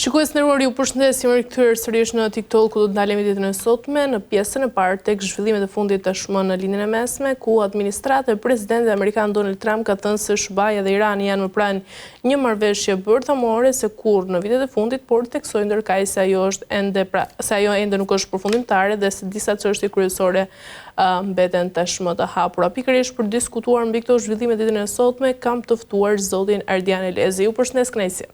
Shikues nderuar, ju përshëndes, jemi rikthyer sërish në TikTok ku do të ndalemi ditën e sotme në pjesën e parë tek zhvillimet e fundit tashmë në linjën e mesme, ku administrata e presidentit amerikan Donald Trump ka thënë se SBA-ja dhe Irani janë më pranë një marrëveshje bërthamore se kurrë në vitet e fundit, por theksoi ndërkaq se ajo ende nuk është përfundimtare dhe se disa çështje kryesore mbeten tashmë të hapura. Pikërisht për diskutuar mbi këto zhvillime ditën e sotme, kam të ftuar zotin Ardian Elezi. Ju përshëndes kënaqësi.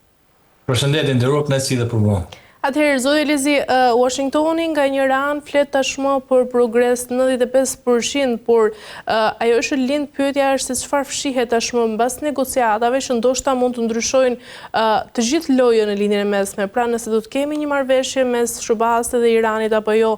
Përshëndetje, nderuar, kënaqësi dhe për mua. Atëherë, zoti Elezi, Washingtoni nga një ran flet tashmë për progres 95%, por ajo që lind pyetja është se çfarë fshihet tashmë mbas negociatave që ndoshta mund të ndryshojnë të gjithë lojën në linjën e mesme. Pra, nëse do të kemi një marrëveshje mes SBA-s dhe Iranit apo jo,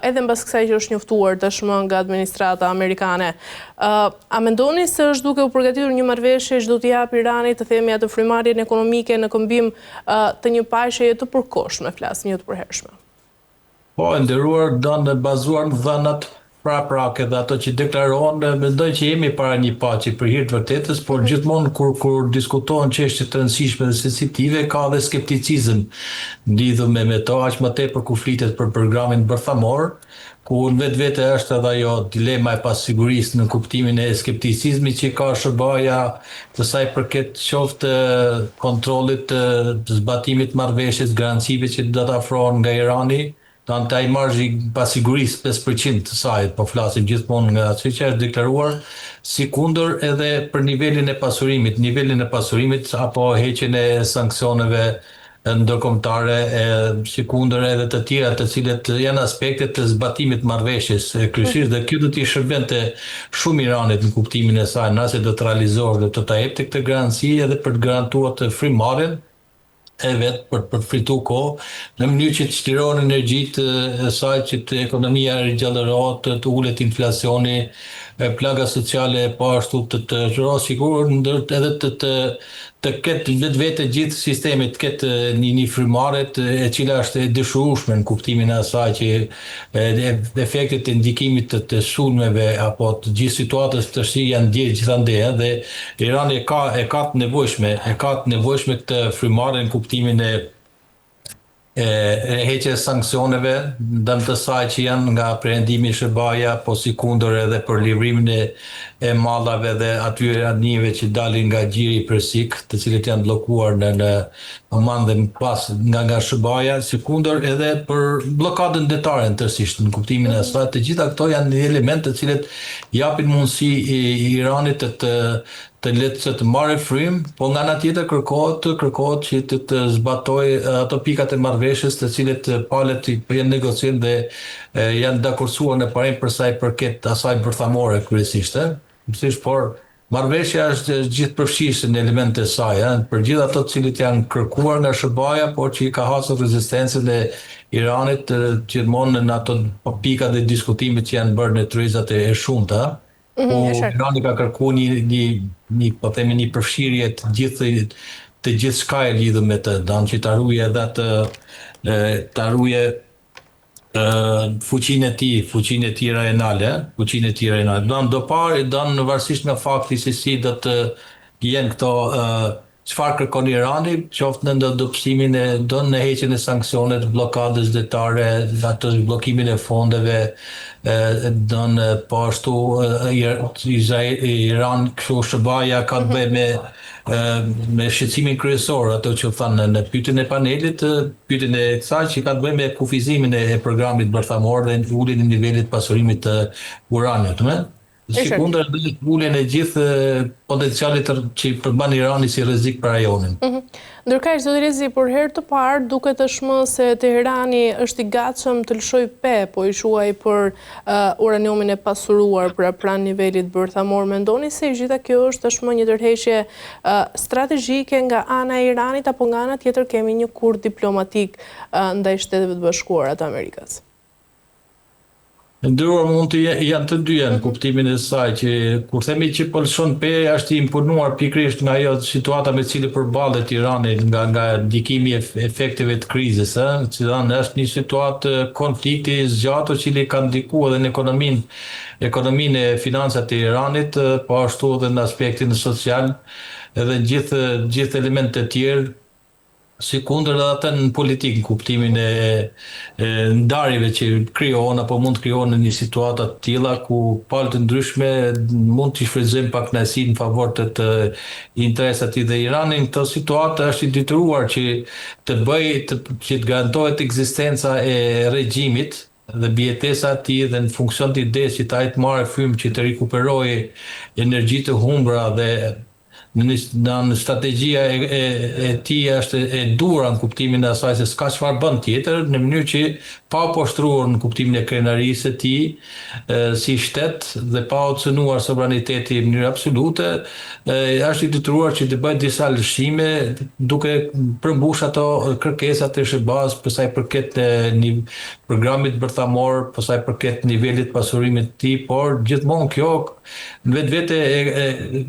edhe mbas kësaj që është njoftuar tashmë nga administrata amerikane. A mendoni se është duke u përgatitur një marrëveshje që do t'i japë Iranit, të themi, atë frymarrjen ekonomike në këmbim të një paqeje të përkohshme, flas një të përhershme? Po, nderuar, donë bazuar në dhënat praprake dhe ato që deklarohen, mendoj që jemi para një paqe për hir të vërtetës, por gjithmonë kur diskutohen çështje të rëndësishme dhe sensitive, ka dhe skepticizëm lidhur me to, aq më tepër kur flitet për programin bërthamor, ku në vetvete është edhe ajo dilema e pasigurisë në kuptimin e skepticizmit që ka SBA-ja të saj përket qoftë kontrollit të zbatimit marrëveshjes, garancive që do të afrohen nga Irani, do të ai marzhi pasigurisë 5% të saj, po flasim gjithmonë nga atë që është deklaruar, si kundër edhe për nivelin e pasurimit apo heqjen e sanksioneve ndërkombëtare, si kundër edhe të tjera të cilët janë aspekte të zbatimit marrëveshjes kryesisht, dhe kjo do t'i shërbente shumë Iranit në kuptimin e saj, nëse do të realizohet dhe do ta jepte këtë garanci edhe për të garantuar të frymarrjen e vetë për të fitu kohë, në mënyrë që të çlirohen energjitë e saj, që të ekonomia rigjallërohet, të ulet inflacioni, plaga sociale po ashtu të zhrohet sigurisht, edhe të ketë vetvete gjithë sistemi, të ketë një frymarrje e cila është e dëshurueshme në kuptimin e asaj që efektet e ndikimit të sulmeve apo të gjithë situatës të vështirë janë ndjerë gjithandej, dhe Irani e ka të nevojshme këtë frymarrje në kuptimin e heqjes sanksioneve ndër të saj që janë nga perëndimi i SBA-ja, po si kundër edhe për livrimin e mallave dhe atyre anijeve që dalin nga xhiri persik, të cilët janë bllokuar në Oman dhe pas nga SBA-ja, si kundër edhe për bllokadën detare tërësisht në kuptimin e saj. Të gjitha këto janë elemente të cilët japin mundësi Iranit të letë të marrë frym, po nga ana tjetër kërkohet që të zbatoj ato pikat e marrëveshjes të cilët palët janë negociuar dhe janë dakorcuar në parim për sa i përket asaj bërthamore kryesisht, por marrëveshja është gjithë përfshirëse në elementet e saj, për gjithë ato të cilët janë kërkuar nga SBA-ja, por që i ka hasur rezistencën e Iranit gjithmonë në ato pikat dhe diskutimet që janë bërë në tryezat e shumta. Irani ka kërkuar një përfshirje të gjithë shkaj lidhur me të, që ta ruajë edhe ta ruajë fuqinë e tij rajonale, do varësisht nga fakti se si do të jenë këto, çfarë kërkon Irani, qoftë në ndërtopsimin në heqjen e sanksioneve, bllokadës detare, atë bllokimin e fondeve, po ashtu Iran, kështu SBA-ja ka të bëjë me shqetësimin kryesor, ato që thanë në pyetjen e panelit, pyetjen e kësaj që ka të bëjë me kufizimin e programit bërthamor dhe uljen e nivelit pasurimit të uranit, si kundër edhe uljen e gjithë potencialit që përmban Irani si rrezik për rajonin. Ndërkaq, zoti Elezi, për herë të parë duket tashmë se Teherani është i gatshëm të lëshojë po i quaj për uraniumin e pasuruar pranë nivelit bërthamor. Mendoni se gjitha kjo është tashmë një tërheqje strategjike nga ana e Iranit, apo nga ana tjetër kemi një kurth diplomatik ndaj Shteteve të Bashkuara të Amerikës? Ndërruar mund të janë të dyja në kuptimin e saj, që kur themi që po lëshon është i imponuar pikërisht nga ajo situata me cilë përballet Irani nga ndikimi i efekteve të krizës, që është një situatë konflikti i zgjatur që ka ndikuar edhe në ekonominë e financat e Iranit, po ashtu edhe në aspektin social, edhe gjithë elementet e tjerë si kundër edhe atë në politikë, në kuptimin e ndarjeve që krijohen apo mund të krijohen në një situata të tilla ku palë të ndryshme mund të shfrytëzojnë pak kënaqësi në favor të interesat të Iranit. Në këtë situatë është i detyruar që që të garantohet ekzistenca e regjimit dhe bjetesa e tij dhe në funksion të idesë që ta të marrë frymë që të rikuperojë energji të humbura dhe në strategjia e tij është e dura në kuptimin e asaj se s'ka çfarë bën tjetër, në mënyrë që pa u poshtruar në kuptimin e krenarisë së tij si shtet dhe pa u cënuar sovraniteti në mënyrë absolute, është i detyruar që të bëjë disa lëshime duke përmbush ato kërkesat e SBA-s për sa i përket programit bërthamor, për sa i përket nivelit pasurimit të tij, por gjithmonë kjo në vetvete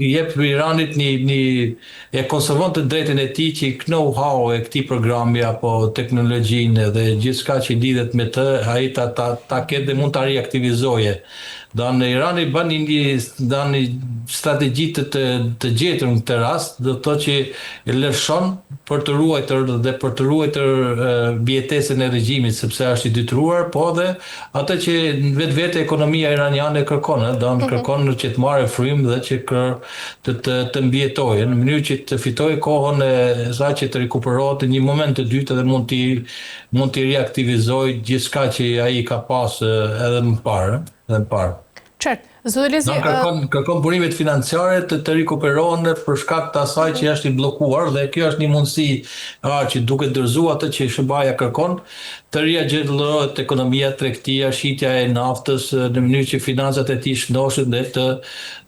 jep Iranit e konservon të drejtën e tij që know-how e këtij programi apo teknologjinë dhe gjithçka që lidhet me të, ai ta ketë dhe mund ta riaktivizojë. Në Irani bën një strategji të gjetur në këtë rast, do të thotë që e lëshon për të ruajtur dhe për të ruajtur bjetesën e regjimit, sepse është i detyruar, po dhe atë që në vetvete ekonomia iraniane kërkon, kërkon që të marrë frymë dhe që të mbjetojë, në mënyrë që të fitojë kohën e saj që të rikuperohet në një moment të dytë dhe mund t'i riaktivizojë gjithçka që ai ka pas edhe më parë. Qartë. Zotëlezi, kërkon burimet financiare të rikuperohen për shkak të asaj që është i bllokuar dhe kjo është një mundësi që duke dorëzuar atë që SBA-ja kërkon, të riagjellohet ekonomia, tregtia, shitja e naftës në mënyrë që financat e tij shndoshen dhe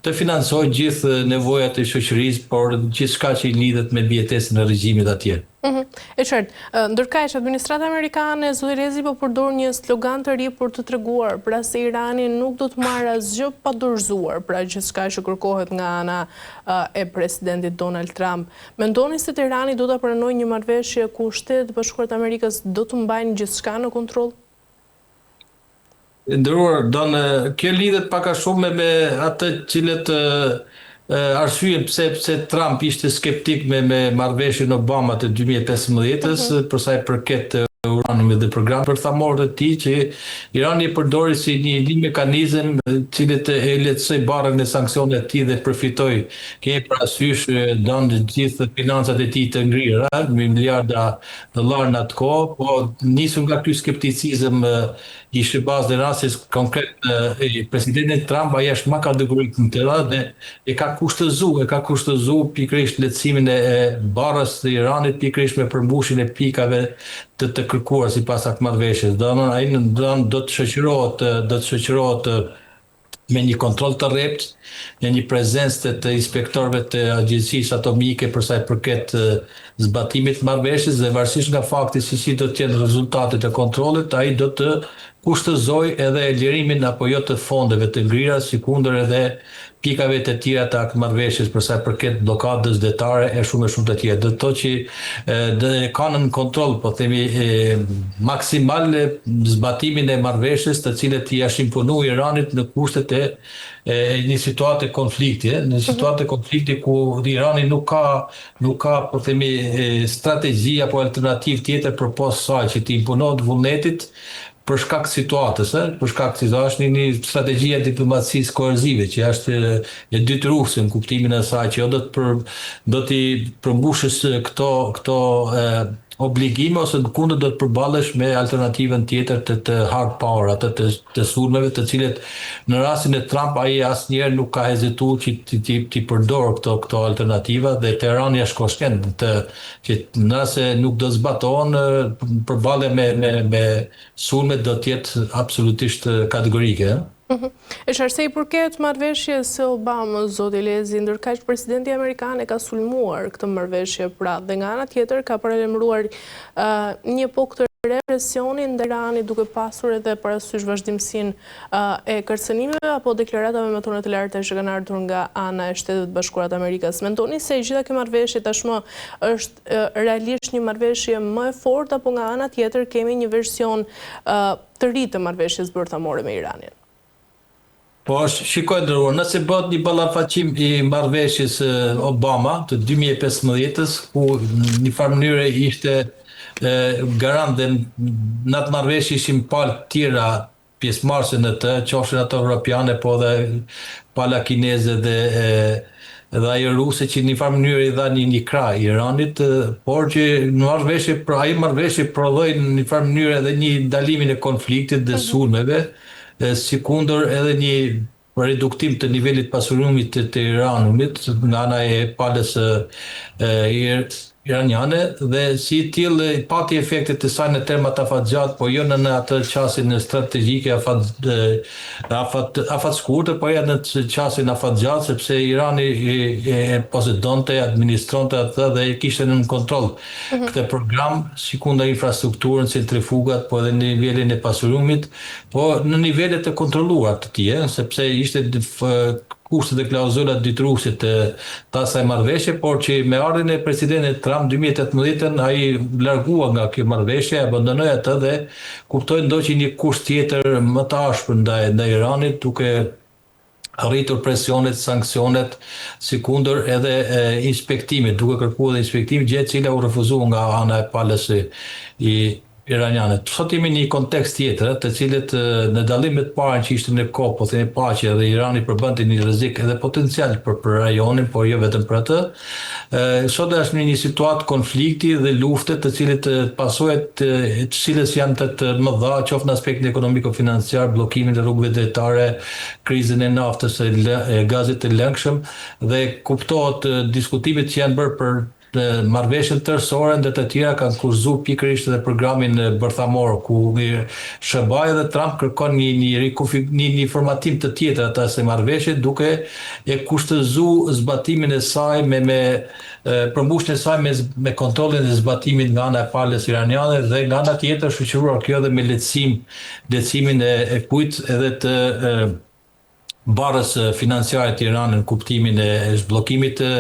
të financojë gjithë nevojat e shoqërisë, por gjithçka që i lidhet me bjetesën e regjimit atje. E qartë, ndërkaq administrata amerikane Zotëlezi po përdor një slogan të ri për të treguar pra se Irani nuk do të marrë asgjë pa dorëzuar, pra gjithçka që kërkohet nga ana e presidentit Donald Trump. Mendoni se Irani do ta pranojë një marrëveshje ku Shtetet e Bashkuara të Amerikës do të mbajnë gjithçka në kontroll? Ndëruar, kjo lidhet pak a shumë me atë cilët arsye pse Trump ishte skeptik me marrëveshjen Obama të 2015-s, për sa i përket uranit dhe programit bërthamor të tij, që Irani e përdori si një mekanizëm cilët e lehtësoi barrën e sanksioneve të tij dhe përfitoi, kemi parasysh të gjithë financat e tij të ngrira, me miliarda dollar në atë kohë, po nisur nga ky skepticizëm i SBA-s dhe rastis konkret presidentit Trump, ai është më kategorik në të dhe e ka kushtëzuar pikërisht lehtësimin e barrës të Iranit, pikërisht me përmbushjen e pikave të kërkuar sipas atë marrëveshjes. Ai do të shoqërohet me një kontroll të rrept, me një prezencë të inspektorëve të Agjencisë Atomike për sa i përket zbatimit të marrëveshjes dhe varësisht nga fakti se si do të jenë rezultatet e kontrollit, ai do të kushtëzoj edhe lirimin apo jo të fondeve të ngrira, sikundër edhe pikave të tjera të aktë marrëveshjes për sa i përket blokadës detare e shumë të tjera. Do të thotë që kanë në kontroll, po themi, maksimal zbatimin e marrëveshjes, të cilët i është imponuar Iranit në kushtet e një situatë konflikti, në situatë konflikti ku Irani nuk ka, po themi, strategji apo alternativë tjetër përpos saj që të imponohet vullnetit për shkak situatës, është një strategji e diplomacisë koercive që është e detyruese në kuptimin e saj që do t'i përmbushës këto obligime ose në kundër do të përballesh me alternativën tjetër të hard power, atë të sulmeve, të cilët në rastin e Trump ai asnjëherë nuk ka hezituar që ti përdor këto alternativa dhe Teherani është konshient që nëse nuk do zbatohen përballje me sulmet do të jetë absolutisht kategorike. E qartë se i përket marrëveshjes së Obamës, Zotëlezi, ndërkaq presidenti amerikan e ka sulmuar këtë marrëveshje, pra dhe nga ana tjetër ka paralajmëruar një epokë të represionin ndaj Iranit duke pasur edhe parasysh vazhdimsinë e kërcënimeve apo deklaratave me tone të larta që kanë ardhur nga ana e Shtetit të Bashkuara të Amerikës. Mendoni se gjitha kjo marrëveshje tashmë është realisht një marrëveshje më e fortë apo nga ana tjetër kemi një version të ri të marrëveshjes bërthamore me Iranin? Po është, shikoj ndërruar, nëse bëhet një ballafaqim i marrëveshjes Obama të 2015-s, ku në një farë mënyrë ishte garant dhe në atë marrëveshje ishin palë tjera pjesëmarrëse në të, qofshin ato europiane, po dhe pala kineze dhe ajo ruse që në një farë mënyrë i dha një krah Iranit, por që në marrëveshje, ai marrëveshje prodhoi në një farë mënyrë edhe një ndalimin e konfliktit dhe sulmeve, si kundër edhe një reduktim të nivelit pasurumit të Iranit nga ana e palës iraniane dhe si tillë pati efektet e saj në termat afatgjat, po jo në atë qasjen strategjike afat shkurtër, po edhe në qasjen afatgjat, sepse Irani e posedonte, administronte atë dhe e kishte në kontroll këtë program, si kundër infrastrukturën, centrifugat, po edhe në nivelin e pasurumit, po në nivelet e kontrolluar të tij, sepse ishte kushtet dhe klauzulat ditëruese të asaj marrëveshje, por që me ardhjen e presidentit Trump 2018 ai largua nga kjo marrëveshje, abandonoi atë dhe kuptoi ndoqi një kusht tjetër më të ashpër ndaj Iranit, duke arritur presionet, sanksionet, si kundër edhe inspektimit, duke kërkuar edhe inspektim, gjë e cila u refuzua nga ana e palës i iraniane. Sot jemi në një kontekst tjetër, të cilët në dallimet parë që ishte në kohë, po themi paqe dhe Irani përbënte një rrezik edhe potencial për rajonin, por jo vetëm për atë. Sot është në një situatë konflikti dhe lufte, të cilët pasojat të cilës janë të mëdha, qoftë në aspektin ekonomiko-financiar, bllokimin e rrugëve dritare, krizën e naftës, e gazit të lëngshëm dhe kuptohet diskutimet që janë bërë për marrëveshjen tërësore dhe të tjera kanë kurzuar pikërisht edhe programin bërthamor, ku SBA dhe Trump kërkon një formatim të tjetër të asaj marrëveshje, duke e kushtëzuar zbatimin e saj me përmbushjen e saj me kontrollin e zbatimit nga ana e palës iraniane dhe nga ana tjetër shoqëruar kjo edhe me lehtësimin e kujt edhe të barës financiare të Iranit në kuptimin e zhbllokimit të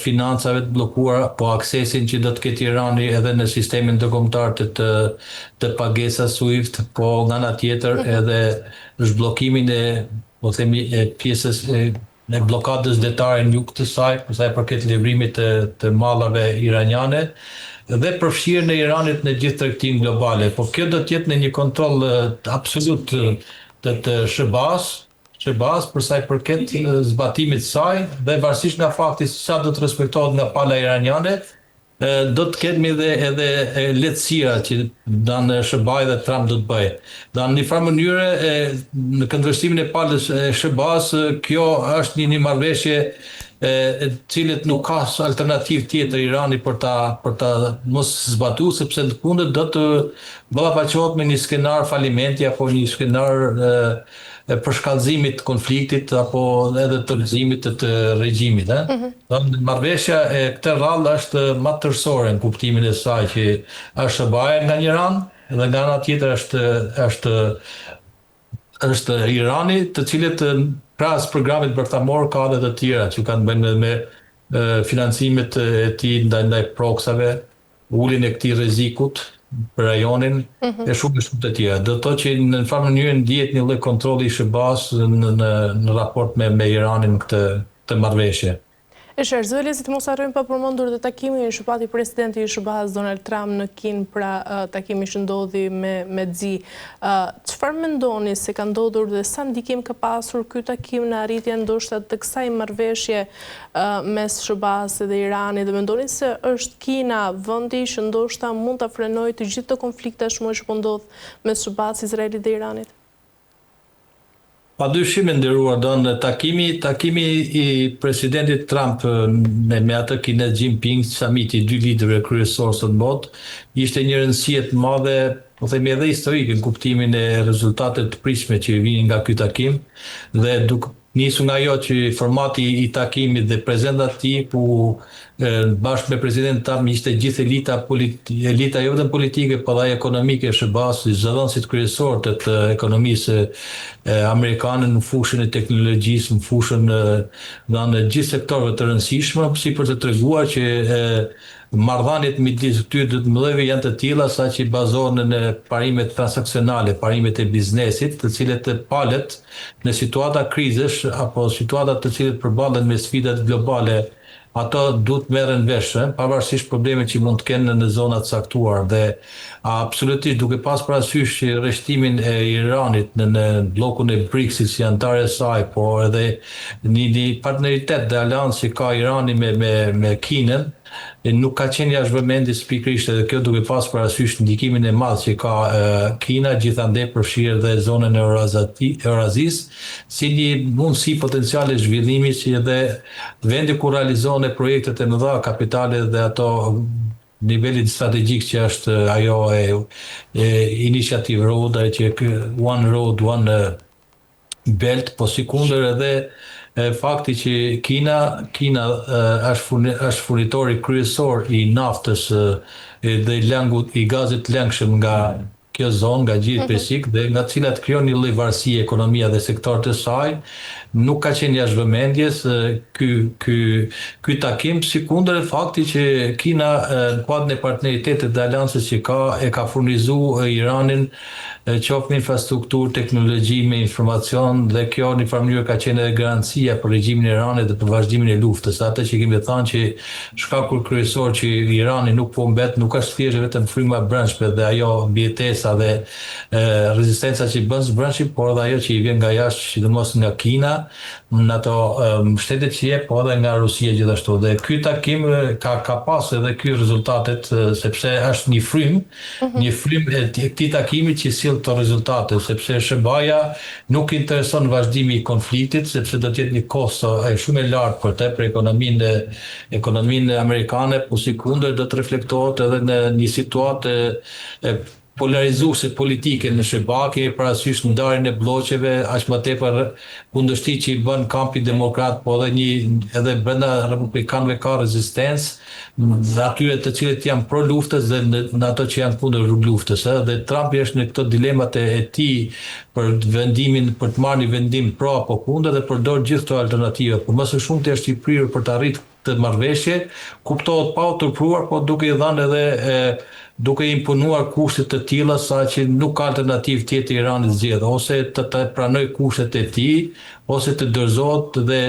financave të bllokuara, po aksesin që do të ketë Irani edhe në sistemin ndërkombëtar të pagesas SWIFT, po nga ana tjetër edhe zhbllokimin po themi pjesës në blokadës detare në jug të saj, për sa i përket livrimit të mallave iraniane dhe përfshirjen e Iranit në gjithë tregtinë globale. Po kjo do të jetë në një kontroll absolut të SBA-s për sa i përket zbatimit saj dhe varësisht nga fakti se sa do të respektohet nga pala iraniane, do të kemi edhe lehtësira që në SBA dhe Trump do të bëjë. Në një farë mënyrë, në këndvështrimin e palës SBA-s, kjo është një marrëveshje cilët nuk ka alternativë tjetër Irani për ta mos zbatuar, sepse në kundër do të ballafaqohet me një skenar falimenti apo një skenar përshkallëzimit të konfliktit apo edhe të lëzimit të regjimit. Marrëveshja e këtë rrallë është më tërësore në kuptimin e saj që është SBA nga një ranë dhe nga ana tjetër është Irani, të cilët krahas programit bërthamor ka edhe të tjera që kanë bënë me financimet e tij ndaj proksave, uljen e këtij rrezikut për rajonin e shumë të tjera. Do të thotë që në farë mënyrë ndihet një lloj kontrolli i SBA-s në raport me Iranin këtë marrëveshje. E shërzoj, si të mos harrojmë pa përmendur dhe takimin që pati presidenti i SBA-s Donald Trump në Kinë, pra takimi që ndodhi me Xi. Çfarë mendoni se ka ndodhur dhe sa ndikim ka pasur ky takim në arritjen ndoshta të kësaj marrëveshje mes SBA-s dhe Iranit, dhe mendoni se është Kina vendi që ndoshta mund ta frenojë të gjithë të konflikte tashmë që po ndodh mes SBA-s, Izraelit dhe Iranit? Pa dyshim e nderuar, takimi i presidentit Trump me atë Xi Jinping, samiti dy liderëve kryesorë së botë, ishte një rëndësie të madhe, po themi edhe historike në kuptimin e rezultatet të pritshme që vinin nga ky takim dhe nisu nga ajo që formati i takimit dhe prezenta ti ku bashkë me presidentin tam ishte gjithë elita jo vetëm politike, po dhe ekonomike SBA-s, zëdhënësit kryesorë të ekonomisë amerikane në fushën e teknologjisë, në fushën në gjithë sektorëve të rëndësishme, si për të treguar që marrëdhëniet midis këtyre dy të mëdheve janë të tilla sa që bazohen në parimet transaksionale, parimet e biznesit, të cilët palet në situata krizesh apo situata të cilët përballen me sfidat globale, ato duhet merren vesh, pavarësisht problemeve që mund të kenë në zona të caktuar dhe absolutisht duke pas parasysh që rreshtimin e Iranit në bllokun e BRICS-it si anëtar e saj, por edhe një partneritet dhe aleancë që ka Irani me Kinën, nuk ka qenë jashtë vëmendjes pikërisht edhe kjo duke pas parasysh ndikimin e madh që ka Kina, gjithandej përfshirë dhe zonën e Eurazisë, si një mundësi potenciale zhvillimi që edhe vendi ku realizohen projektet e mëdha kapitale dhe ato nivelit strategjik që është ajo Initiative Road, që One Road, One Belt, po sikundër edhe fakti që Kina është furnitori kryesor i naftës dhe i gazit lëngshëm nga kjo zonë, nga gjithë Persik, dhe nga cilat krijon një lloj varësie ekonomia dhe sektorët e saj, nuk ka qenë jashtë vëmendjes ky takim, sikundër fakti që Kina në kuadrin e partneritetit dhe aleancës që ka furnizuar Iranin qoftë me infrastrukturë, teknologji, me informacion, dhe kjo në një mënyrë ka qenë edhe garancia për regjimin e Iranit dhe për vazhdimin e luftës. Atë që kemi thënë që shkaku kryesor që Irani nuk po mbet, nuk është thjesht vetëm fryma e brendshme dhe ajo mbijetesa dhe rezistenca që bën së brendshëm, por edhe ajo që i vjen nga jashtë, sidomos nga Kina, në ato shtetet që jep, po edhe nga Rusia gjithashtu. Dhe ky takim ka pas edhe ky rezultatet, sepse është një frym e këtij takimi që sjell këto rezultate, sepse SBA-ja nuk intereson vazhdimi i konfliktit, sepse do të jetë një kosto shumë e lartë për ekonominë amerikane, po sikundër do të reflektohet edhe në një situatë polarizuese politike në SBA, kemi parasysh ndarjen e bloqeve, aq më tepër kundërshti që i bën kampi demokrat, po edhe brenda republikanëve ka rezistencë, në atyre të cilët janë pro luftës dhe në ato që janë kundër luftës. Dhe Trumpi është në këto dilemat e tij për të marrë një vendim pro apo kundër dhe përdor gjithë këto alternativa. Por më së shumti është i prirur për të arritur të marrëveshje, kuptohet pa u turpruar, po duke i dhënë edhe duke imponuar kushte të tilla sa që nuk ka alternativë tjetër Iranit zgjedh, ose të pranoj kushtet e tij, ose të dorëzohet dhe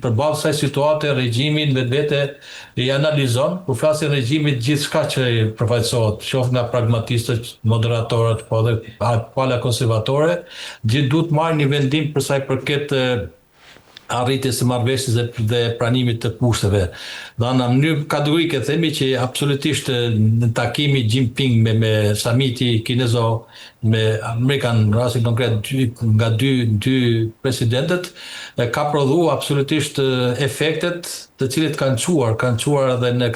përballë kësaj situate regjimin vetvete i analizon, kur flasin regjimit gjithçka që përfaqësohet, qoftë nga pragmatistët, moderatorët, po edhe pala konservatore, gjithë duhet marrë një vendim për sa i përket arritjes së marrëveshjes dhe pranimit të kushteve. Dhe në mënyrë kategorike themi që absolutisht në takimi Jinping me samiti kinezo me Amerikan, në rastin konkret nga dy presidentët, ka prodhuar absolutisht efektet të cilët kanë çuar edhe në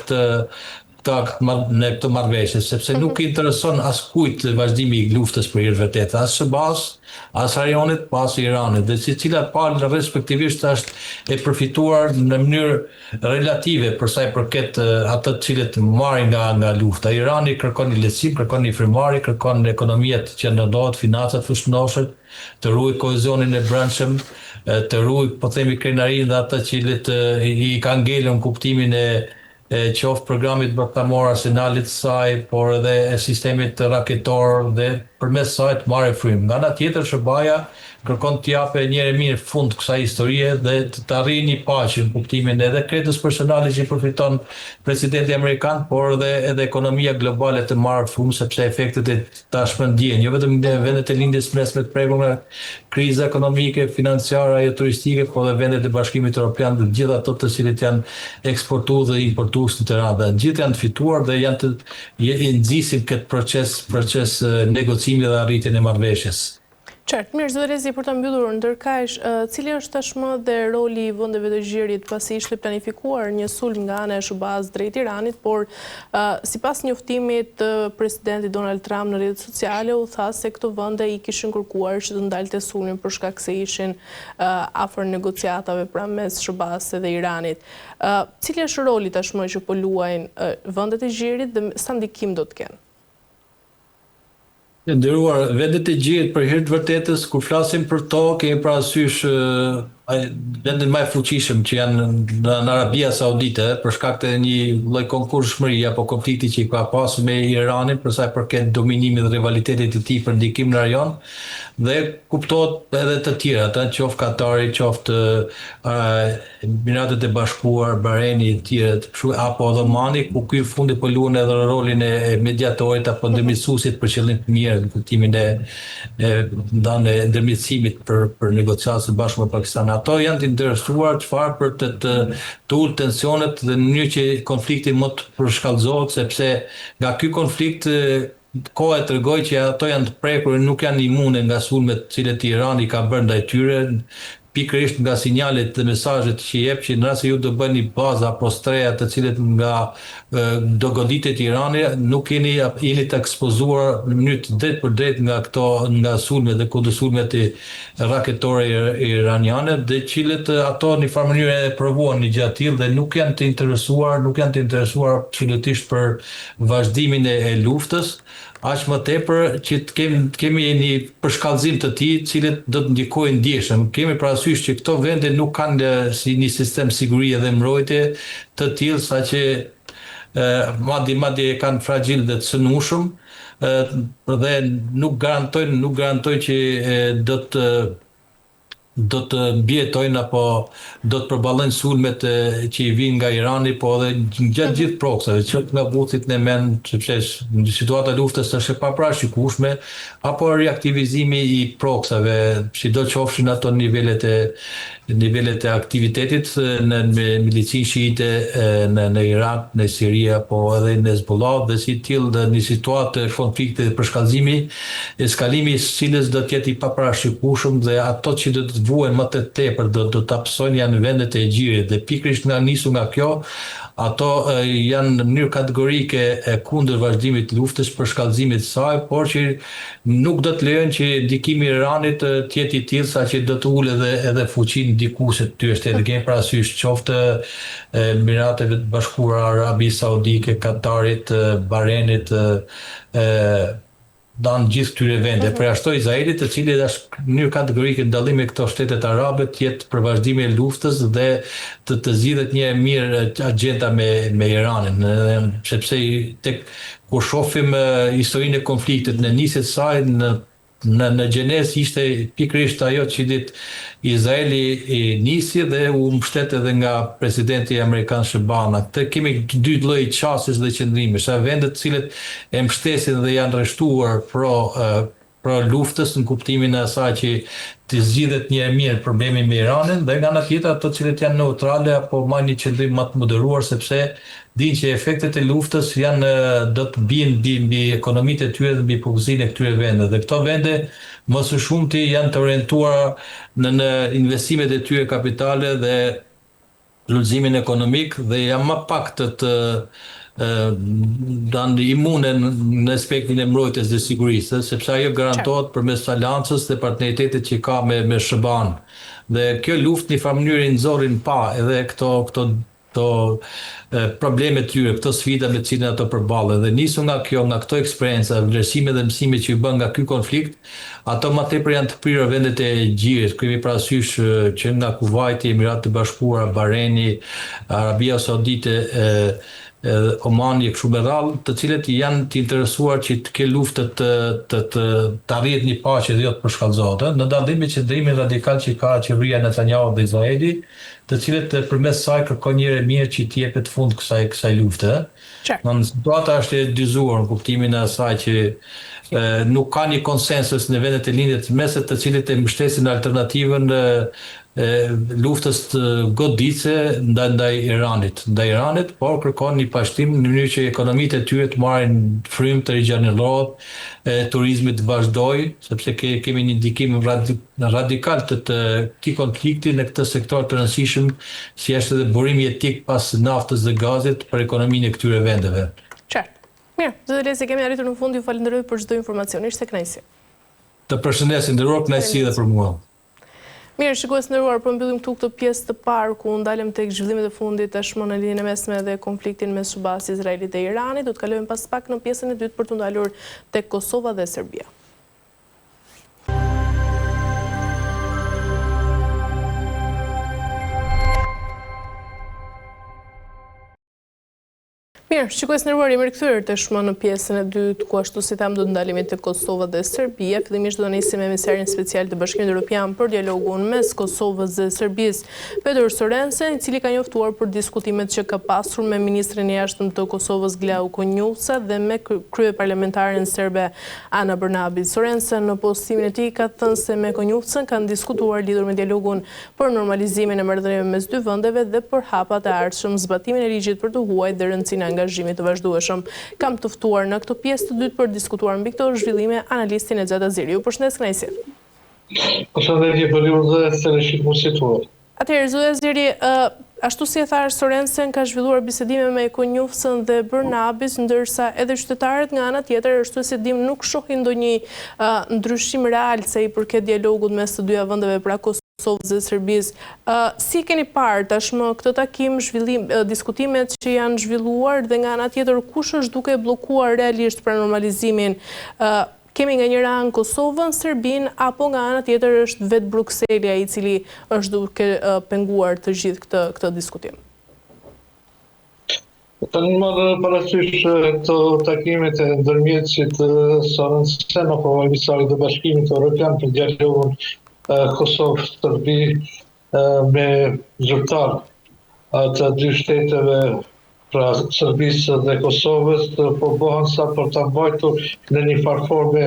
këtë marrëveshje, sepse nuk intereson askujt vazhdimi i luftës për hir vërtet, as SBA-s, as rajonit, pas Iranit, dhe cilat palë respektivisht është e përfituar në mënyrë relative për sa i përket atë të cilët marrin nga lufta. Irani kërkon një lehtësim, kërkon një frymëmarrje, kërkon ekonomia të qëndrohet, financat fushnohet, të ruaj kohezionin e brendshëm, të ruaj, po themi, krenarinë dhe ata që i kanë ngelur në kuptimin e qoftë programit bërtamor, arsenalit saj, por edhe sistemit raketor dhe përmes saj të marrë frymë. Nga ana tjetër, SBA-ja kërkon të japë një herë mirë fund kësaj historie dhe të arrijë një paqe në kuptimin edhe kreditës personale që përfiton presidenti amerikan, por edhe ekonomia globale të marrë frymë, sepse efektet e tashme ndjehen, jo vetëm në vendet e lindjes mesme të prekur nga kriza ekonomike, financiare, ajo turistike, por edhe vendet e Bashkimit Evropian, dhe gjithë ato të cilët janë eksportues dhe importues në të radha. Gjithë janë të fituar dhe i nxisin këtë proces negocimi dhe arritjen e marrëveshjes. Qartë, mirë, zotëri Lezi, për të mbyllur ndërkaq, cili është tashmë dhe roli i vendeve të Gjirit pasi ishte planifikuar një sulm nga ana e SBA-s drejt Iranit, por sipas njoftimit të presidentit Donald Trump në rrjetet sociale u tha se këto vende i kishin kërkuar që të ndalte sulmin për shkak se ishin afër negociatave pra mes SBA-s dhe Iranit. Cili është roli tashmë që po luajnë vendet e Gjirit dhe sa ndikim do të kenë? Nderuar, vendet e Gjirit për hir të vërtetës, kur flasim për to, kemi parasysh vendin më fuqishëm që janë në Arabia Saudite, për shkak të një lloj konkurrshmërie apo konflikti që ka pasur me Iranin për sa i përket dominimit dhe rivalitetit të tij për ndikim në rajon, dhe kuptohet edhe të tjerat, qoftë Katari, qoftë Emiratet e Bashkuar, Bahreini e tjerë, apo edhe Omani, ku ky fundi po luan edhe rolin e mediatorit apo ndërmjetësuesit për qëllim të mirë në kuptimin e ndërmjetësimit për negociatat së bashku me Pakistanin. Ato janë të interesuar çfarë për të ulë tensionet dhe në mënyrë që konflikti më të përshkallëzohet, sepse nga ky konflikt koha e tregoj që ato janë të prekur e nuk janë imune nga sulmet të cilët Irani ka bërë ndaj tyre, pikërisht nga sinjalet dhe mesazhet që jep që nëse ju do bëni baza apo streja të cilët nga do goditet Irani, nuk jeni të ekspozuar në mënyrë të drejtë për drejtë nga sulmet dhe kundërsulmet raketore iraniane, dhe cilët ato në farë mënyrë e provuan një gjatë tillë dhe nuk janë të interesuar absolutisht për vazhdimin e luftës, aq më tepër që kemi një përshkallëzim të tij, cilët do të ndikojnë ndjeshëm. Kemi parasysh që këto vende nuk kanë si një sistem sigurie dhe mbrojtje të tillë saqë madje kanë fragjil dhe të cënushëm, dhe nuk garantojnë që do të mbjetojnë apo do të përballojnë sulmet që i vinë nga Irani, po edhe gjatë gjithë proksave, që nga buthit në men, sepse situata luftës është e paparashikueshme, apo reaktivizimi i proksave, sido qofshin ato nivelet e aktivitetit në milicin shiite në Irak, në Siri, apo edhe në Hezbollah, dhe si tillë dhe një situatë konflikti dhe përshkallëzimi, eskalimi i cilës do të jetë i paparashikueshëm, dhe ato që do të vuajnë më të tepër do të hapësojnë janë vendet e Gjirit, dhe pikërisht nga nisu nga kjo, ato janë në mënyrë kategorike kundër vazhdimit të luftës, për shkallëzimit të saj, por që nuk do të lejojnë që ndikimi i Iranit të jetë i tillë sa që do të ulë edhe fuqinë ndikuese të tyre shtetit. Kemi parasysh qoftë Emirateve të Bashkuara, Arabisë Saudite, Katarit, Bahreinit, danë gjithë këtyre vende, përjashtoi Izraelit, të cili është në mënyrë kategorike ndallim me këto shtetet arabe, të jetë për vazhdimin e luftës dhe të zgjidhet një mirë agjenda me Iranin, sepse tek kur shohim historinë e konfliktit në nisjes së saj në gjenezë ishte pikërisht ajo që ditë Izraeli nisi dhe u mbështet edhe nga presidenti amerikan Obama. Të kemi dy lloj qasjes dhe qëndrimesh, vendet të cilët e mbështesin dhe janë rreshtuar pro luftës në kuptimin e asaj që të zgjidhet një mirë problemi me Iranin, dhe nga ana tjetër ato të cilët janë neutrale apo marrin një qëndrim më të moderuar, sepse dinë që efektet e luftës do të bijnë mbi ekonomitë e tyre dhe mbi popullsinë e këtyre vendeve. Dhe këto vende më së shumti janë të orientuara në investimet e tyre kapitale dhe lullëzimin ekonomik, dhe janë më pak të janë imune në aspektin e mbrojtjes dhe sigurisë, sepse ajo garantohet përmes aleancës dhe partneritetit që ka me SBA-n. Dhe kjo luftë në farë mënyrë i nxorrin pa edhe këto probleme tyre, këto sfida me të cilën ato përballen, dhe nisu nga kjo, nga këto eksperjenca, vlerësime dhe mësime që i bën nga ky konflikt, ato më tepër janë të prirë vendet e Gjirit. Kemi parasysh që nga Kuvaiti, Emiratet e Bashkuara, Bahreini, Arabia Saudite, Omani e kështu me radhë, të cilët janë të interesuar që të ke luftë të arrihet një paqe dhe jo të përshkallëzohet, në dallim me qëndrimin radikal që ka qeveria Netanyahu dhe Izraeli, të cilët përmes saj kërkojnë një mirë që të jepet fund kësaj lufte. Në situata është e dyzuar në kuptimin e asaj që nuk ka një konsensus në vendet e lindjes mesit të cilit e mbështesin alternativën luftës të goditëse ndaj Iranit, por kërkon një pashtim në mënyrë që ekonomitë e tyre të marrin frymë të rigjanëllohet, turizmi të vazhdojë, sepse kemi një ndikim radikal të këtij konflikti në këtë sektor të rëndësishëm, si është edhe burimi etik pas naftës dhe gazit për ekonominë e këtyre vendeve. Mirë, zoti Lezi, kemi arritur në fund, ju falenderoj për çdo informacion, ishte kënaqësi. Të përshëndesim, nderuar, kënaqësi edhe për mua. Mirë, shikues nderuar, po mbyllim këtu këtë pjesë të parë ku ndalem tek zhvillimet e fundit tashmë në lidhjen e mesme dhe konfliktin mes Shubas, Izraelit dhe Iranit. Do të kalojmë pas pak në pjesën e dytë për të ndalur tek Kosova dhe Serbia. Mirë, shikues nderuar, jemi rikthyer tashmë në pjesën e dytë ku ashtu si tham do të ndalemi te Kosova dhe Serbia. Fillimisht do të nisim me emisarin special të Bashkimit Evropian për dialogun mes Kosovës dhe Serbisë, Peter Sorensen, i cili ka njoftuar për diskutimet që ka pasur me ministrin e jashtëm të Kosovës Glau Konjuca dhe me kryeparlamentaren serbe Ana Brnabić. Sorensen në postimin e tij ka thënë se me Konjucën kanë diskutuar lidhur me dialogun për normalizimin e marrëdhënieve mes dy vendeve dhe për hapat e ardhshëm, zbatimin e ligjit për të huajtur dhe rëndësinë angazhimit të vazhdueshëm. Kam të ftuar në këtë pjesë të dytë për diskutuar mbi këto zhvillime analistin e Xhata Ziri. Ju përshëndes kënaqësi. Përshëndetje për ju dhe se rishit mu situar. Atëherë, zoti Ziri, ashtu si e thash, Sorensen ka zhvilluar bisedime me Konjucën dhe Brnabić, ndërsa edhe qytetarët nga ana tjetër, ashtu si dim, nuk shohin ndonjë ndryshim real se i përket dialogut mes të dyja vendeve, pra Kosovës dhe Serbisë. Si keni parë tashmë këtë takim, diskutimet që janë zhvilluar dhe nga ana tjetër kush është duke bllokuar realisht për normalizimin? Kemi nga njëra anë Kosovën, Serbinë, apo nga ana tjetër është vetë Brukseli i cili është duke penguar të gjithë këtë diskutim? Të në marrë parasysh të takimet e ndërmjetësit Sorensen apo emisarit të Bashkimit Evropian për dialogun Kosovë-Serbi me zyrtar të dy shteteve, pra Serbisë dhe Kosovës, po bëhen sa për të mbajtur në një farforme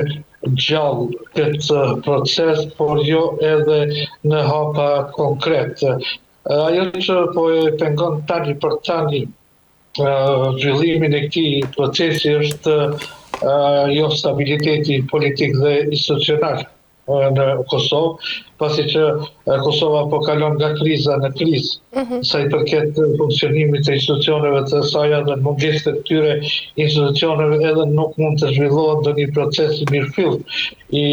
gjallë këtë proces, por jo edhe në hapa konkrete. Ajo që po e pengon tani për tani zhvillimin e këtij procesi është jo stabiliteti politik dhe institucional në Kosovë, pasi që Kosova po kalon nga kriza në krizë, sa i përket funksionimit të institucioneve të saj dhe mungesë të këtyre institucioneve edhe nuk mund të zhvillohet ndonjë proces i mirëfill i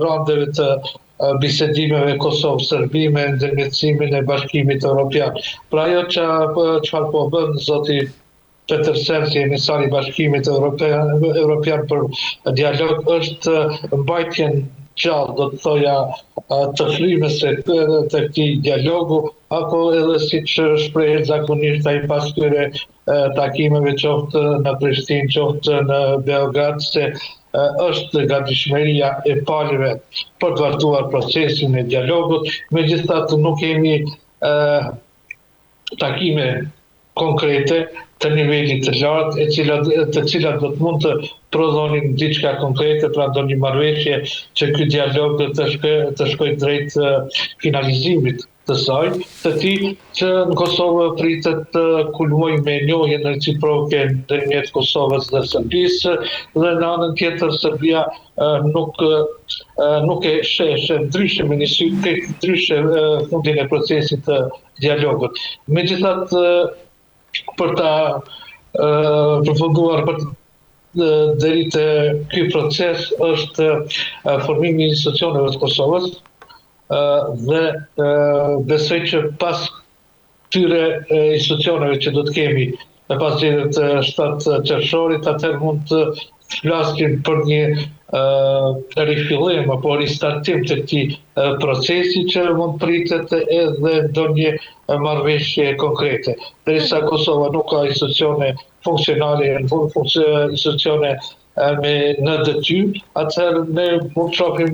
randeve të bisedimeve Kosovë-Serbi me ndërmjetësimin e Bashkimit Evropian. Pra ajo çfarë po bën zoti Peter Sorensen, si emisari i Bashkimit Evropian për dialog, është mbajtjen gjallë, do të thoja, të frymëse të këtij dialogu, apo edhe siç shprehet zakonisht ai pas këtyre takimeve qoftë në Prishtinë, qoftë në Beograd, se është gatishmëria e palëve për të vazhduar procesin e dialogut. Megjithatë nuk kemi takime konkrete të nivelit të lartë, të cilat do të mund të prodhonin diçka konkrete, pra ndonjë marrëveshje që ky dialog të shkojë drejt finalizimit të saj, të tij që në Kosovë pritet të kulmojë me njohjen reciproke ndërmjet Kosovës dhe Serbisë, dhe në anën tjetër Serbia nuk e sheh ndryshe me një sy ndryshe fundin e procesit të dialogut. Megjithatë, për ta përfunduar deri te ky proces është formimi i institucioneve të Kosovës dhe besoj që pas këtyre institucioneve që do të kemi pas ditët 7 qershorit, atëherë mund të flasim për një rifillim apo ristartim të këtij procesi që mund pritet edhe ndonjë marrëveshje konkrete. Derisa Kosova nuk ka institucione funksionale, institucione në detyrë, atëherë ne mund të shohim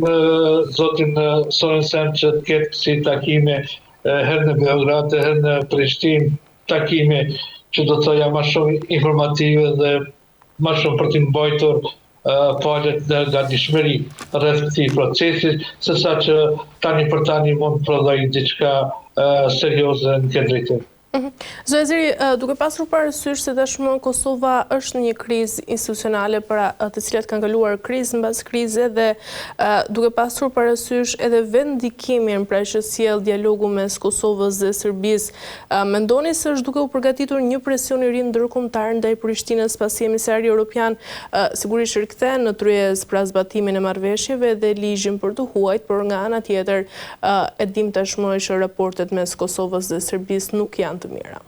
zotin Sorensen që të ketë si takime herë në Beograd, herë në Prishtinë, takime që do të thoja më shumë informative dhe më shumë për të mbajtur palët në gatishmëri rreth këtij procesi, sesa që tani për tani mund prodhoj diçka serioze në këtë drejtim. Zoti Zeri, duke pasur parasysh se tashmë Kosova është në një krizë institucionale para të cilat kanë kaluar krizë mbas krize dhe duke pasur parasysh edhe vendikimin pra që sjell dialogu mes Kosovës dhe Serbisë, mendoni se është duke u përgatitur një presion i ri ndërkombëtar ndaj Prishtinës pasi emisari evropian sigurisht rikthehen në tryezë pra zbatimin e marrëveshjeve dhe ligjin për të huajt, por nga ana tjetër e dim tashmë që raportet mes Kosovës dhe Serbisë nuk janë të mira.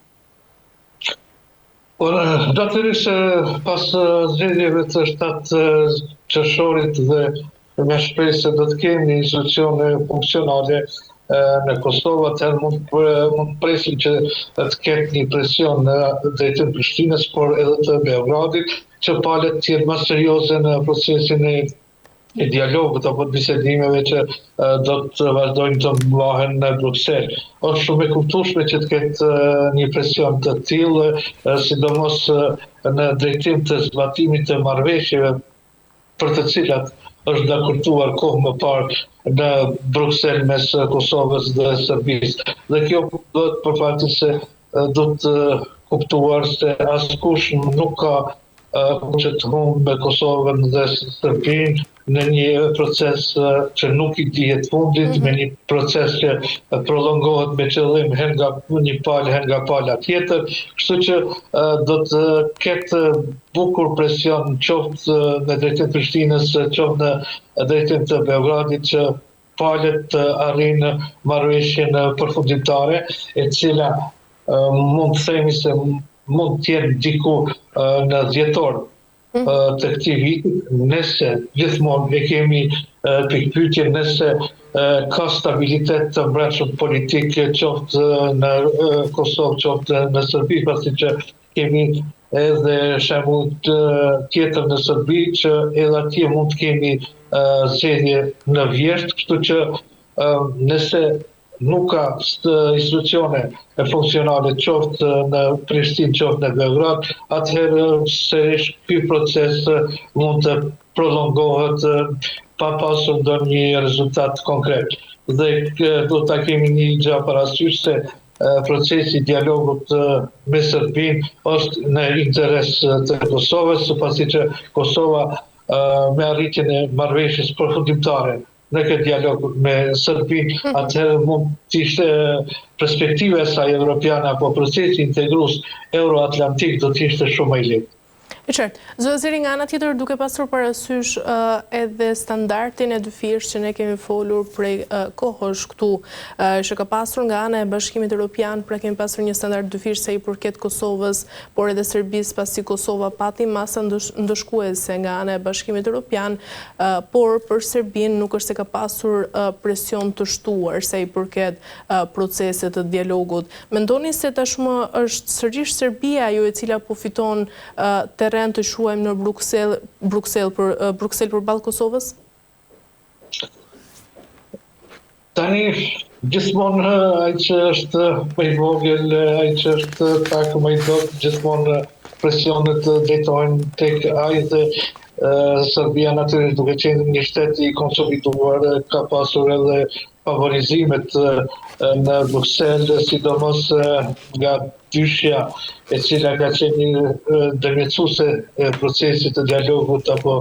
Por natyrisht pas zgjedhjeve të 7 qershorit dhe me shpresë se do të kemi institucione funksionale në Kosovë, atëherë mund presim që të ketë një presion në drejtim Prishtinës, por edhe të Beogradit, që palët të jenë më serioze në procesin e dialogut apo të bisedimeve që do të vazhdojnë të mbahen në Bruxelles. Është shumë e kuptueshme që të ketë një presion të tillë, sidomos në drejtim të zbatimit të marrëveshjeve për të cilat është dakorduar kohë më parë në Bruxelles mes Kosovës dhe Serbisë. Dhe kjo do të përfaqësoj se do të kuptuar se askush nuk ka që të humbë Kosovën dhe Serbinë në një proces që nuk i dihet fundit, me një proces që prolongohet me qëllim her nga një palë, her nga pala tjetër, kështu që do të ketë bukur presion qoftë në drejtim të Prishtinës, qoftë në drejtim të Beogradit që palët të arrijnë marrëveshjen përfundimtare, e cila mund të themi se mund të jetë diku në dhjetor të këtij viti, nëse gjithmonë e kemi pikpyetje nëse ka stabilitet të brendshëm politik qoftë në Kosovë, qoftë në Serbi, pasi që kemi edhe shembull tjetër në Serbi që edhe atje mund të kemi zgjedhje në vjesht, kështu që nëse nuk ka institucione funksionale qoftë në Prishtinë, qoftë në Beograd, atëherë sërish ky proces mund të prolongohet pa pasur ndonjë rezultat konkret. Dhe do ta kemi një gjë parasysh se procesi i dialogut me Serbinë është në interes të Kosovës, pasi që Kosova me arritjen e marrëveshjes përfundimtare në këtë dialog me Serbinë, atëherë mund të ishte perspektiva e saj europiane apo procesi integrues euroatlantik do të ishte shumë më i lehtë. E qartë. Zoti Zeri, nga ana tjetër duke pasur parasysh edhe standardin e dyfirsh që ne kemi folur prej kohësh këtu, që ka pasur nga ana e Bashkimit Evropian, pra kemi pasur një standard dyfirsh sa i përket Kosovës, por edhe Serbisë, pasi Kosova pati masa ndëshkuese nga ana e Bashkimit Evropian, por për Serbinë nuk është se ka pasur presion të shtuar sa i përket proceset të dialogut. Mendoni se tashmë është sërish Serbia ajo e cila po fiton terren të shuajmë në Bruxelles përballë Kosovës? Tani gjithmonë ai që është më i vogël, ai që është pak më i dobët, gjithmonë presionet drejtohen tek ai dhe Serbia natyrisht duke qenë një shtet i konsoliduar ka pasur edhe favorizimet në Bruxelles, sidomos nga dyshja e cila ka qenë ndërmjetësuese e procesit të dialogut apo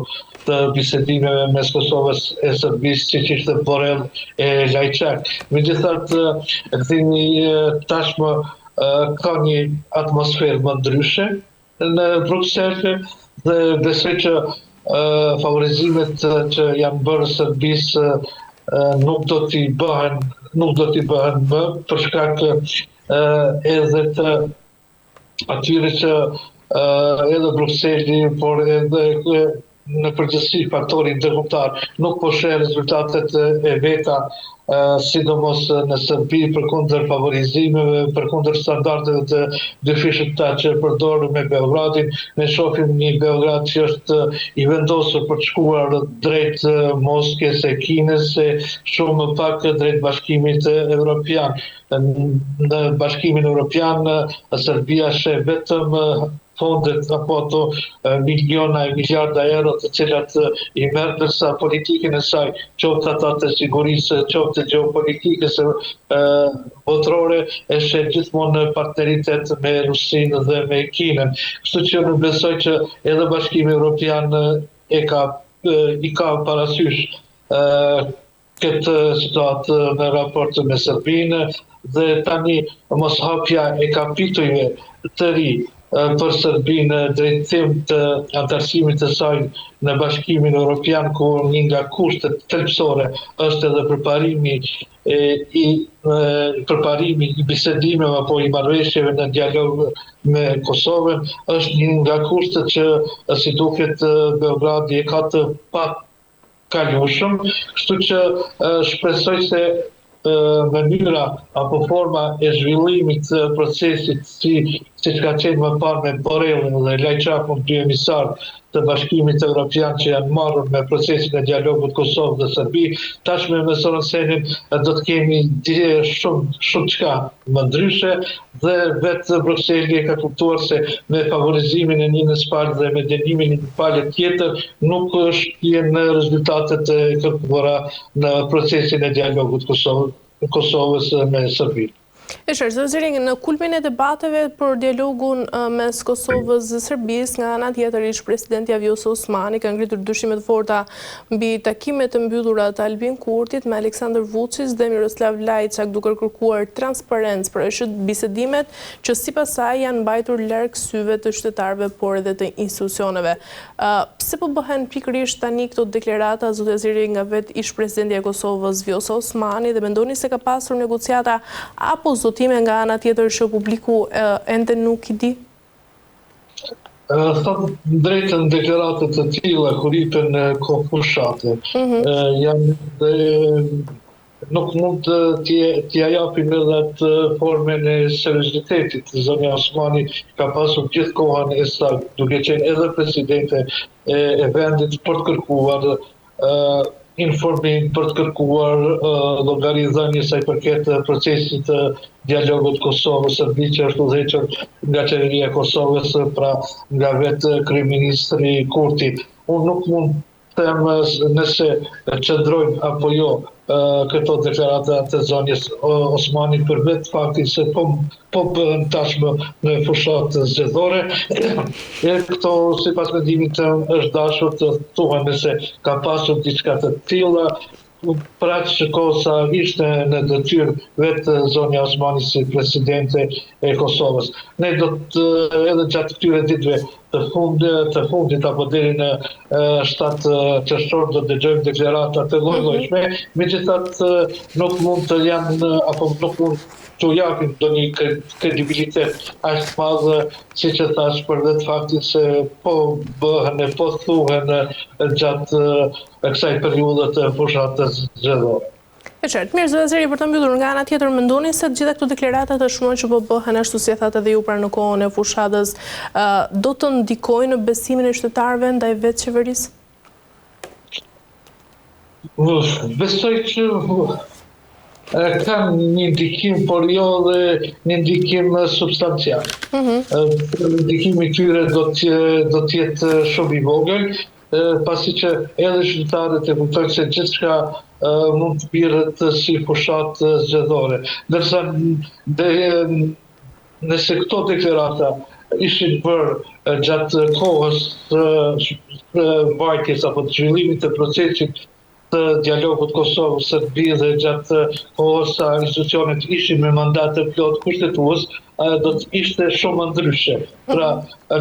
të bisedimeve mes Kosovës e Serbisë, siç ishte Borrell e Lajçak. Megjithatë, kthimi tashmë ka një atmosferë më ndryshe në Bruxelles dhe besoj që favorizimet që janë bërë Serbisë nuk do t'i bëhen më për shkak edhe të atyre që edhe Bruxelli, por edhe në përgjithësi faktori ndërkombëtar nuk po sheh rezultatet e veta, sidomos në Serbi, përkundër favorizimeve, përkundër standardeve të dyfishta që përdorën me Beogradin. Ne shohim një Beograd që është i vendosur për të shkuar drejt Moskës e Kinës, shumë më pak drejt Bashkimit Evropian. Në Bashkimin Evropian, Serbia sheh vetëm fondet apo ato miliona e miliarda euro të cilat i merr, ndërsa politikën e saj, qoftë ata të sigurisë, qoftë të gjeopolitikës botërore, e shet gjithmonë në partneritet me Rusinë dhe me Kinën. Kështu që nuk besoj që edhe Bashkimi Evropian i ka parasysh këtë situatë në raport me Serbinë dhe tani mos hapja e kapitujve të ri për Serbinë drejtim të antarësimit të saj në Bashkimin Evropian, ku një nga kushtet thelbësore është edhe përparimi i bisedimeve apo i marrëveshjeve në dialog me Kosovën, është një nga kushtet që si duket Beogradi e ka të kalueshëm, kështu që shpresoj se mënyra apo forma e zhvillimit të procesit si ka qenë më parë me Borrellin dhe Lajçakun, dy emisar të Bashkimit Evropian që janë marrur me procesin e dialogut Kosovë dhe Serbi, tashme me Soronsenin do të kemi shumë çka më ndryshe dhe vetë Brukseli e ka kuptuar se me favorizimin e një palë dhe me dënimin e një palë tjetër nuk janë rezultatet e kërkuara në procesin e dialogut Kosovës me Serbinë. E qartë, zëvëziri, në kulmin e debateve për dialogun mes Kosovës dhe Serbisë, nga ana tjetër ish presidenti Vjosa Osmani ka ngritur dyshimet forta mbi takimet të mbyllura të Albin Kurtit me Aleksandar Vučić dhe Miroslav Lajçak, duke kërkuar transparencë për bisedimet që sipas saj janë mbajtur larg syve të qytetarëve, por edhe të institucioneve. Pse po bëhen pikërisht tani këto deklarata, zotëziri, nga vetë ish presidenti e Kosovës Vjosa Osmani, dhe mendoni se ka pasur negociata apo zotime nga ana tjetër që publiku ende nuk i di? Thot drejtën deklaratet të tilla kur ipen kohë fushate. Nuk mund t'ja japim edhe atë formën e seriozitetit. Zonja Osmani ka pasur gjithë kohën e saj, duke qenë edhe presidente e vendit, për të kërkuar informim, për të kërkuar llogaridhënie sa i përket procesit të dialogut Kosovë-Serbi, që është udhëhequr nga qeveria e Kosovës, pra nga vetë kryeministri Kurti. Unë nuk mund të them nëse qëndrojnë apo jo këto deklarata të zonjës Osmani për vetë faktin se po bëhen tashmë në fushat zgjedhore. Këto, sipas mendimit tëm, është dashur të thuhen nëse ka pasur diçka të tilla, pra që kosa ishte në detyrë vetë zonja Osmani si presidente e Kosovës. Ne do të edhe gjatë këtyre ditëve të fundit apo deri në 7 qershor do të dëgjojmë deklarata të lloj-llojshme, megjithatë nuk mund të janë apo nuk mund të japim ndonjë kredibilitet aq të madh, siç e thash, për vetë faktin se po bëhen e po thuhen gjatë kësaj periudhe të fushatës zgjedhore. E qartë, mirë, zotëziri, për të mbyllur nga ana tjetër, mendoni se të gjitha këto deklarata të shumën që po bëhen ashtu si e thatë edhe ju pra në kohën e fushatës, do të ndikojnë në besimin e qytetarëve ndaj vetë qeverisë? Besoj që kanë një ndikim, por jo dhe një ndikim substancial. Ndikimi i tyre do të jetë shumë i vogël, pasi që edhe qytetarët e kuptojnë se gjithçka mund të birret si fushat zgjedhore. Ndërsa nëse këto deklarata ishin bërë gjatë kohës mbajtjes apo të zhvillimit të procesit të dialogut Kosovë-Serbi dhe gjatë kohës sa institucionet ishin me mandat të plot kushtetues, do të ishte shumë ndryshe. Pra,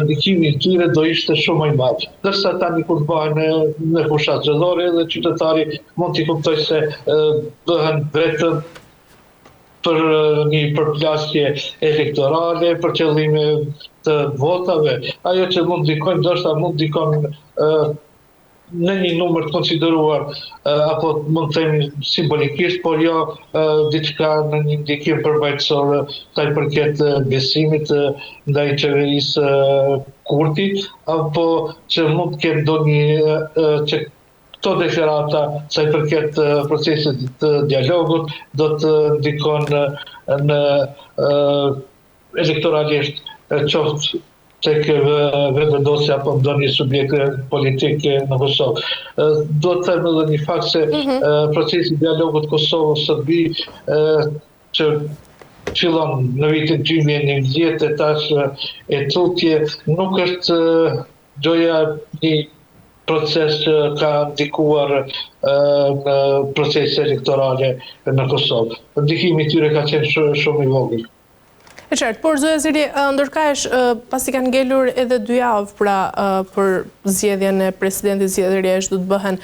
ndikimi i tyre do ishte shumë i madh. Ndërsa tani kur bëhen në fushat zgjedhore, dhe qytetari mund t'i kuptojë se bëhen vetëm për një përplasje elektorale, për qëllime të votave. Ajo që mund ndikojnë, ndoshta mund ndikojnë në një numër të konsideruar, apo mund të themi simbolikisht, por jo diçka në një ndikim përmbajtësor sa i përket besimit ndaj qeverisë Kurti, apo që mund të kenë ndonjë që këto deklarata sa i përket procesit të dialogut do të ndikon në elektoralisht, qoftë tek vendosja apo ndonjë subjekt politik në Kosovë. Do të them edhe një fakt se procesi i dialogut Kosovë-Serbi që fillon në vitin 2011 e tash e tutje nuk është gjoja një proces që ka ndikuar në procese elektorale në Kosovë. Ndikimi i tyre ka qenë shumë i vogël. E qartë, por zotja Zili, ndërkaish pasi kanë ngelur edhe 2 javë pra për zgjedhjen e presidentit, zgjedhjet do të bëhen.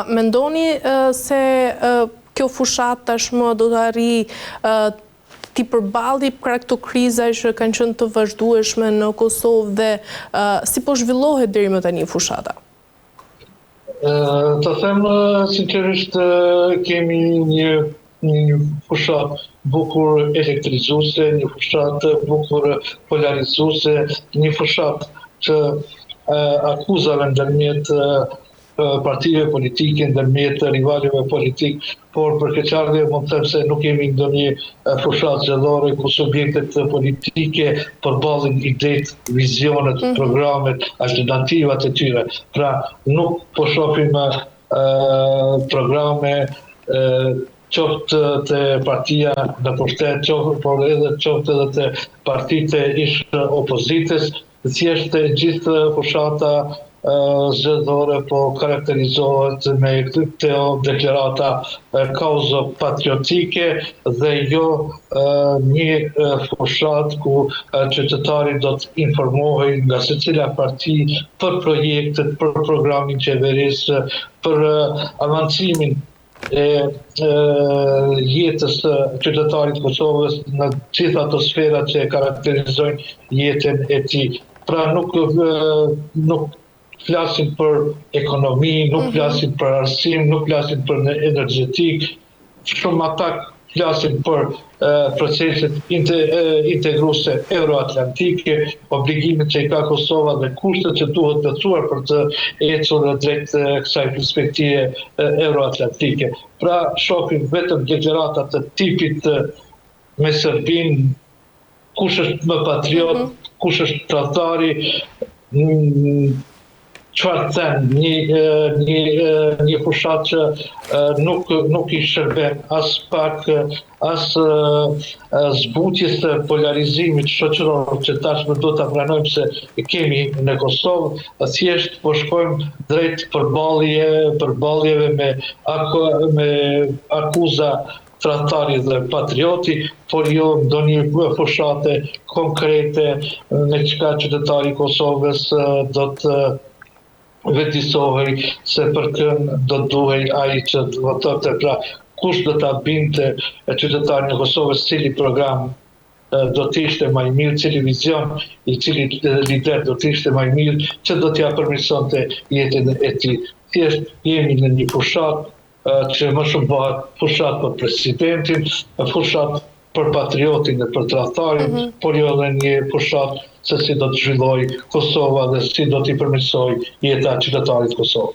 Mendoni se kjo fushat tashmë do të arrijë ti përballi pra këto kriza që kanë qenë të vazhdueshme në Kosovë dhe si po zhvillohet deri më tani fushata? Të them sinqerisht kemi një fushat bukur elektrizuese, një fushat bukur polarizuese, një fushat që akuzave ndërmjet partive politike, ndërmjet rivalëve politik, por për keqardhje mund të them se nuk kemi ndonjë fushat zgjedhore ku subjektet politike përballen idejt, vizionet, programet, alternativat e tyre. Pra nuk po shohim programe qoftë të partia në pushtet, por qoftë edhe të partitë ish opozitës, thjesht gjithë fushata zgjedhore po karakterizohet me këto deklarata kauzo patriotike dhe jo një fushat ku qytetari do të informohej nga secila parti për projektet, për programin qeverisë, për avancimin e jetës qytetarit Kosovës në gjitha ato sfera që karakterizojnë jetën e tij. Pra nuk flasim për ekonomi, nuk flasim për arsim, nuk flasim për energjetik, shumë ata flasim për proceset integruese euroatlantike, obligimet që i ka Kosova dhe kushtet që duhet plotësuar për të ecur drejt kësaj perspektive euroatlantike. Pra shohim vetëm deklarata të tipit me Serbinë, kush është më patriot, kush është tradhtari, çfarë them, një fushat që nuk i shërben as pak, as zbutjes të polarizimit shoqëror që tashmë do ta pranojmë se kemi në Kosovë, thjesht po shkojmë drejt përballjeve me akuza tradhtari dhe patrioti, por jo ndonjë fushate konkrete me çka qytetari i Kosovës do të vetisohej se për kën do duhej ai që votonte. Pra kush do ta binte qytetarin e Kosovës cili program do të ishte më i mirë, cili vizion i cili lider do të ishte më i mirë, që do t'ja përmirësonte jetën e tij. Thjesht jemi në një fushat që më shumë bëhet fushat për presidentin, fushat për patriotin dhe për tradhtarin, por jo edhe një fushat se si do të zhvilloj Kosova dhe si do t'i përmirësoj jeta e qytetarit Kosovë.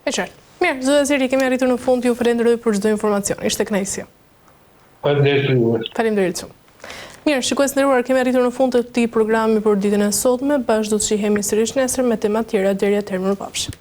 E qartë. Mirë, zotja Zili, kemi arritur në fund, ju falenderoj për çdo informacion. Ishte kënaqësi. Faleminderit juve. Faleminderit shumë. Mirë, shikues të nderuar, kemi arritur në fund të këtij programi për ditën e sotme. Bashkë do të shihemi sërish nesër me tema tjera deri atëherë, mirupafshim.